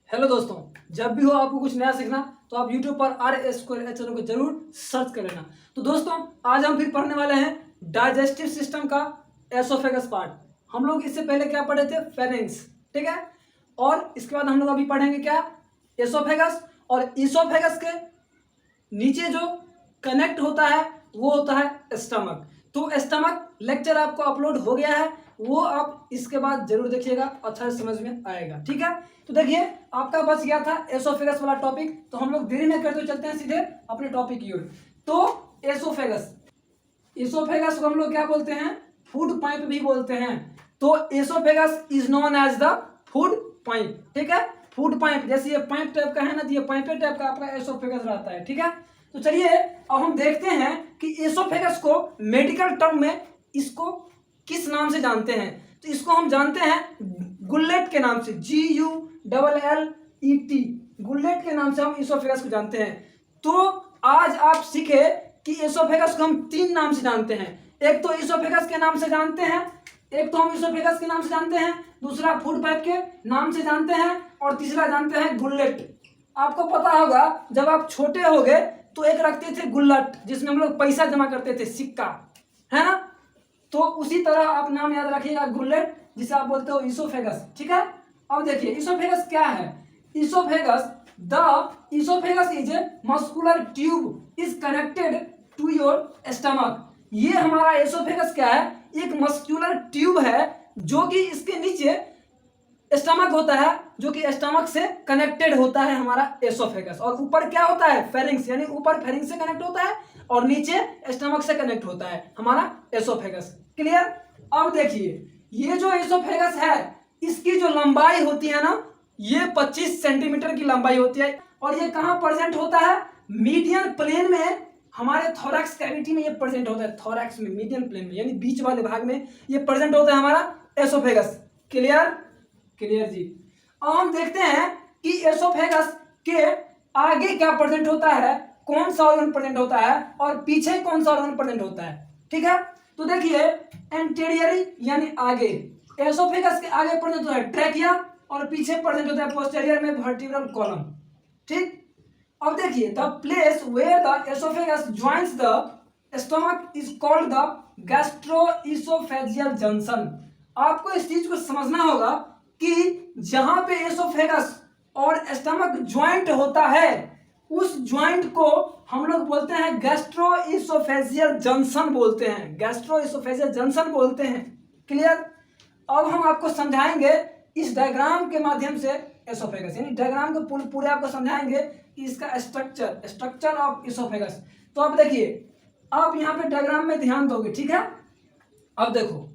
Hello दोस्तों, जब भी हो आपको कुछ नया सीखना तो आप YouTube पर RS² चैनल को जरूर सर्च कर लेना। तो दोस्तों, आज हम फिर पढ़ने वाले हैं डाइजेस्टिव सिस्टम का एसोफेगस पार्ट। हम लोग इससे पहले क्या पढ़े थे? फेरेंक्स, ठीक है। और इसके बाद हम लोग अभी पढ़ेंगे क्या? एसोफेगस। और इसोफेगस के नीचे जो कनेक्ट होता है वो होता है स्टमक। तो स्टमक लेक्चर आपको अपलोड हो गया है, वो आप इसके बाद जरूर देखिएगा, अच्छा से समझ में आएगा, ठीक है। तो देखिए, आपका बच गया था एसोफेगस वाला टॉपिक, तो हम लोग देरी में करते हुए चलते हैं सीधे अपने टॉपिक की ओर। तो एसोफेगस, इसोफेगस को हम लोग क्या बोलते हैं? फूड पाइप भी बोलते हैं। तो oesophagus is known as the food pipe, ठीक है। फूड पाइप, जैसे ये पाइप टाइप का है ना, तो ये पाइप टाइप का आपका एसोफेगस रहता है, ठीक है। तो चलिए अब हम देखते हैं कि एसोफेगस को मेडिकल टर्म में इसको किस नाम से जानते हैं। तो इसको हम जानते हैं गुल्लेट के नाम से, GULLET, गुल्लेट के नाम से हम एसोफेगस को जानते हैं। तो आज आप सीखे कि एसोफेगस को हम तीन नाम से जानते हैं। एक तो एसोफेगस के नाम से जानते हैं, एक तो हम एसोफेगस के नाम से जानते हैं, दूसरा फूड पाइप के नाम से जानते हैं, और तीसरा जानते हैं गुल्लेट। आपको पता होगा जब आप छोटे हो गए तो एक रखते थे गुल्लट, जिसमें हम लोग पैसा जमा करते थे, सिक्का, है ना। तो उसी तरह आप नाम याद रखिएगा, गुल्लेट, जिसे आप बोलते हो इसोफेगस, ठीक है। अब देखिए इसोफेगस क्या है। Oesophagus is a muscular tube is connected to your stomach. ये हमारा एसोफेगस क्या है? एक मस्कुलर ट्यूब है जो कि इसके नीचे स्टमक होता है, जो कि स्टमक से कनेक्टेड होता है हमारा एसोफेगस। और ऊपर क्या होता है? फेरिंग्स, यानी ऊपर फेरिंग्स से कनेक्ट होता है और नीचे स्टमक से कनेक्ट होता है हमारा एसोफेगस। क्लियर? अब देखिए, ये जो एसोफेगस है इसकी जो लंबाई होती है ना, ये 25 सेंटीमीटर की लंबाई होती है। और ये कहाँ प्रेजेंट होता है? मीडियन प्लेन में, हमारे थोरैक्स कैविटी में ये प्रेजेंट होता है। थोरैक्स में, मीडियन प्लेन में, यानी बीच वाले भाग में ये प्रेजेंट होता है हमारा एसोफेगस। क्लियर? क्लियर जी। अब हम देखते हैं कि एसोफेगस के आगे क्या प्रेजेंट होता है, कौन सा ऑर्गन प्रेजेंट होता है, और पीछे कौन सा ऑर्गन प्रेजेंट होता है, ठीक है। तो देखिए, एंटेरियरी यानी आगे, एसोफेगस के आगे प्रेजेंट होता है ट्रैकिया, और पीछे प्रेजेंट होता है पोस्टेरियर में वर्टिब्रल कॉलम, ठीक। अब देखिए, the place where the oesophagus joins the stomach is called the gastroesophageal junction. आपको इस चीज को समझना होगा कि जहां पे एसोफेगस और स्टमक ज्वाइंट होता है, उस ज्वाइंट को हम लोग बोलते हैं गैस्ट्रोइसोफेजियल जंक्शन बोलते हैं, गैस्ट्रोइसोफेजियल जंक्शन बोलते हैं। क्लियर? अब हम आपको समझाएंगे इस डायग्राम के माध्यम से एसोफेगस, यानी डायग्राम को पूरे आपको समझाएंगे कि इसका स्ट्रक्चर ऑफ एसोफेगस। तो अब देखिए, आप यहाँ पे डायग्राम में ध्यान दोगे, ठीक है। अब देखो,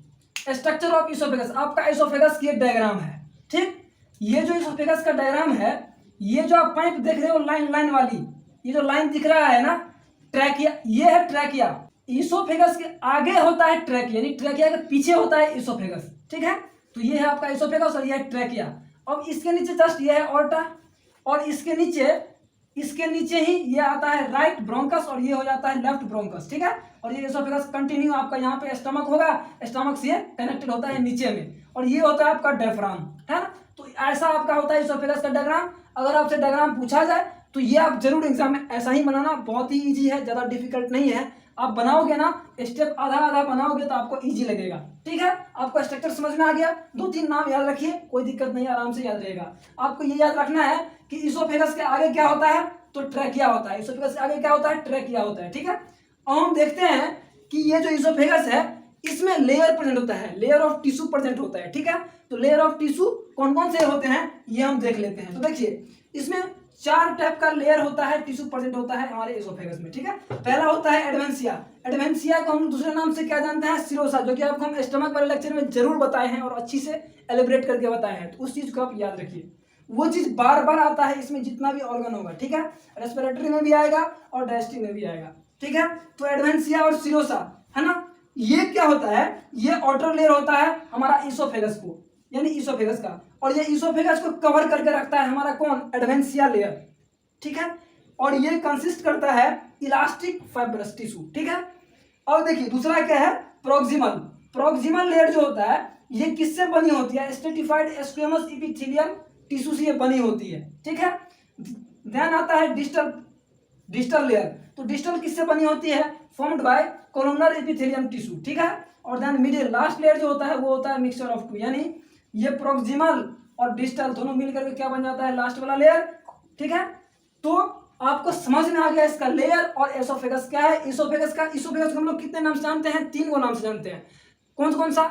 स्ट्रक्चर ऑफ इसोफेगस, आपका इसोफेगस की एक डायग्राम है, ठीक। ये जो इसोफेगस का डायग्राम है, ये जो आप पाइप देख रहे हो लाइन वाली, ये जो लाइन दिख रहा है ना, ट्रैकिया, ये है ट्रैकिया। इसोफेगस के आगे होता है ट्रैकिया, यानी ट्रैकिया के पीछे होता है इसोफेगस, ठीक है। तो ये है आपका इसोफेगस और ये है ट्रैकिया। अब इसके नीचे जस्ट ये है ऑर्टा, और इसके नीचे ही ये आता है राइट ब्रोंकस, और ये हो जाता है लेफ्ट ब्रोंकस, ठीक है। और ये एसोफेगस कंटिन्यू आपका यहाँ पे स्टमक होगा, स्टमक से कनेक्टेड होता है नीचे में, और ये होता है आपका डायफ्राम, है ना। तो ऐसा आपका होता है एसोफेगस का डायग्राम। अगर आपसे डायग्राम पूछा जाए तो ये आप जरूर एग्जाम में ऐसा ही बनाना, बहुत ही ईजी है, ज्यादा डिफिकल्ट नहीं है। आप बनाओगे ना, स्टेप आधा आधा बनाओगे तो आपको इजी लगेगा, ठीक है। आपको स्ट्रक्चर समझ में आ गया, 2-3 नाम याद रखिए, कोई दिक्कत नहीं, आराम से याद रहेगा। आपको ये याद रखना है कि इसोफेगस के आगे क्या होता है, तो ट्रैकिया होता है। इसोफेगस के आगे क्या होता है? ट्रैकिया होता है, ठीक है। अब हम देखते हैं कि ये जो इसोफेगस है इसमें लेयर प्रेजेंट होता है, लेयर ऑफ टिश्यू प्रेजेंट होता है, ठीक है। तो लेयर ऑफ टिश्यू कौन कौन से होते हैं ये हम देख लेते हैं। तो देखिए, इसमें 4 टाइप का लेयर होता है, टिश्यू प्रेजेंट होता है हमारे इसोफेगस में, ठीक है। पहला होता है एडवेंसिया। एडवेंसिया को हम दूसरे नाम से क्या जानते हैं? सिरोसा, जो कि आपको हम स्टमक वाले लेक्चर में जरूर बताए हैं और अच्छी से एलिब्रेट करके बताए हैं। तो उस चीज को आप याद रखिए, वो चीज बार बार आता है इसमें, जितना भी ऑर्गन होगा, ठीक है। रेस्पिरेटरी में भी आएगा और डाइजेस्टिव में भी आएगा, ठीक है। तो एडवेंसिया और सिरोसा, है ना, ये क्या होता है? ये आउटर लेयर होता है हमारा इसोफेगस को, यानी इसोफेगस का, और ये इसोफेगस को कवर करके रखता है हमारा कौन? एडवेंसिया लेयर, ठीक है। और ये कंसिस्ट करता है इलास्टिक फाइब्रस टिश्यू, ठीक है। और देखिए, दूसरा क्या है? प्रोक्सिमल लेयर जो होता है, ये किससे बनी होती है? स्ट्रेटिफाइड स्क्वेमस एपिथेलियल टिश्यू से ये बनी होती है, ठीक है। देन आता है डिस्टल लेयर। तो डिस्टल किससे बनी होती है? Formed by columnar epithelium tissue, ठीक है। और देन मिडिल लास्ट लेयर जो होता है वो होता है मिक्सचर ऑफ टू, यानी ये प्रोक्सिमल और डिस्टल दोनों मिलकर के क्या बन जाता है? लास्ट वाला लेयर, ठीक है। तो आपको समझ में आ गया इसका लेयर और एसोफेगस क्या है। इसोफेगस को हम लोग कितने नाम से जानते हैं? 3 नाम से जानते हैं। कौन सा?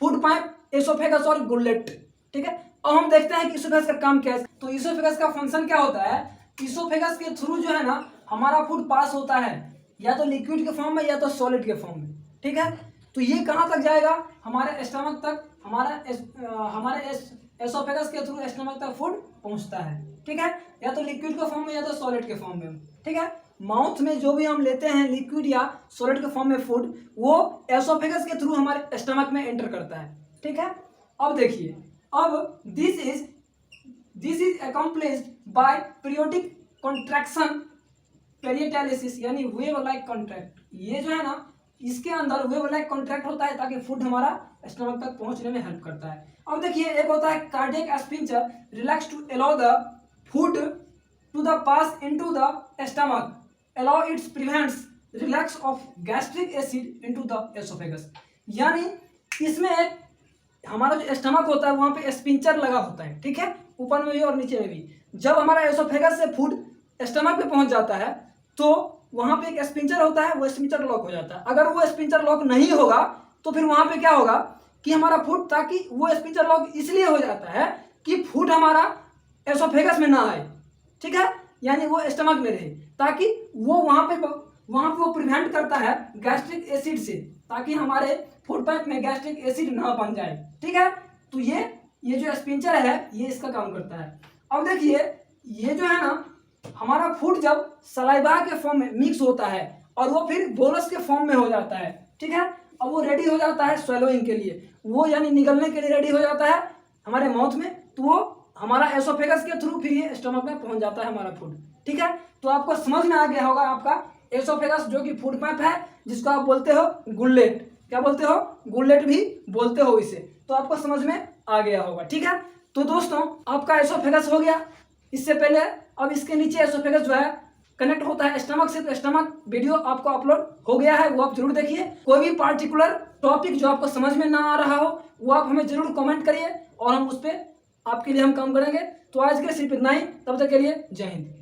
फूड पाइप, एसोफेगस और गुलेट, ठीक है। अब हम देखते हैं कि इसोफेगस का काम क्या है। तो इसोफेगस का फंक्शन क्या होता है? इसोफेगस के थ्रू जो है ना हमारा फूड पास होता है, या तो लिक्विड के फॉर्म में या तो सॉलिड के फॉर्म में, ठीक है। तो ये कहाँ तक जाएगा? हमारे स्टमक तक, हमारे एसोफेगस के थ्रू स्टमक तक फूड पहुंचता है, ठीक है। या तो लिक्विड के फॉर्म में या तो सॉलिड के फॉर्म में, ठीक है। माउथ में जो भी हम लेते हैं लिक्विड या सॉलिड के फॉर्म में फूड, वो एसोफेगस के थ्रू हमारे स्टमक में एंटर करता है, ठीक है। अब देखिए, अब this is accomplished by periodic contraction peristalsis, यानी वेव लाइक कॉन्ट्रैक्ट। ये जो है ना इसके अंदर वेव लाइक कॉन्ट्रैक्ट होता है ताकि फूड हमारा स्टमक तक पहुंचने में हेल्प करता है। अब देखिए, एक होता है cardiac sphincter relax to allow the food to the pass into the stomach, allow its prevents relax of gastric acid into the oesophagus. यानी इसमें एक हमारा जो स्टमक होता है वहां पे स्पिंचर लगा होता है, ठीक है, ऊपर में भी और नीचे में भी। जब हमारा एसोफेगस से फूड स्टमक पे पहुंच जाता है तो वहां पे एक स्पिंचर होता है, वो स्पिंचर लॉक हो जाता है। अगर वो स्पिंचर लॉक नहीं होगा तो फिर वहां पे क्या होगा कि हमारा फूड, ताकि वो स्पिंचर लॉक इसलिए हो जाता है कि फूड हमारा एसोफेगस में ना आए, ठीक है, यानी वो स्टमक में रहे, ताकि वो वहां पे वो प्रिवेंट करता है गैस्ट्रिक एसिड से, ताकि हमारे फूड पाइप में गैस्ट्रिक एसिड ना बन जाए, ठीक है। तो ये जो स्पिंचर है ये इसका काम करता है। अब देखिए, ये जो है ना हमारा फूड जब सलाइवा के फॉर्म में मिक्स होता है और वो फिर बोलस के फॉर्म में हो जाता है, ठीक है। अब वो रेडी हो जाता है स्वेलोइंग के लिए, वो यानी निगलने के लिए रेडी हो जाता है हमारे माउथ में, तो वो हमारा एसोफेगस के थ्रू फिर ये स्टमक में पहुंच जाता है हमारा फूड, ठीक है। तो आपको समझ में आ गया होगा आपका एसोफेगस जो कि फूड पाइप है, जिसको आप बोलते हो गुल्लेट। क्या बोलते हो? गुल्लेट भी बोलते हो इसे। तो आपको समझ में आ गया होगा, ठीक है। तो दोस्तों, आपका एसोफेगस हो गया। इससे पहले अब इसके नीचे एसोफेगस जो है कनेक्ट होता है स्टमक से, तो स्टमक वीडियो आपको अपलोड हो गया है, वो आप जरूर देखिए। कोई भी पार्टिकुलर टॉपिक जो आपको समझ में ना आ रहा हो वो आप हमें जरूर कमेंट करिए और हम उस पर आपके लिए हम काम करेंगे। तो आज के लिए सिर्फ इतना ही, तब तक के लिए जय हिंद।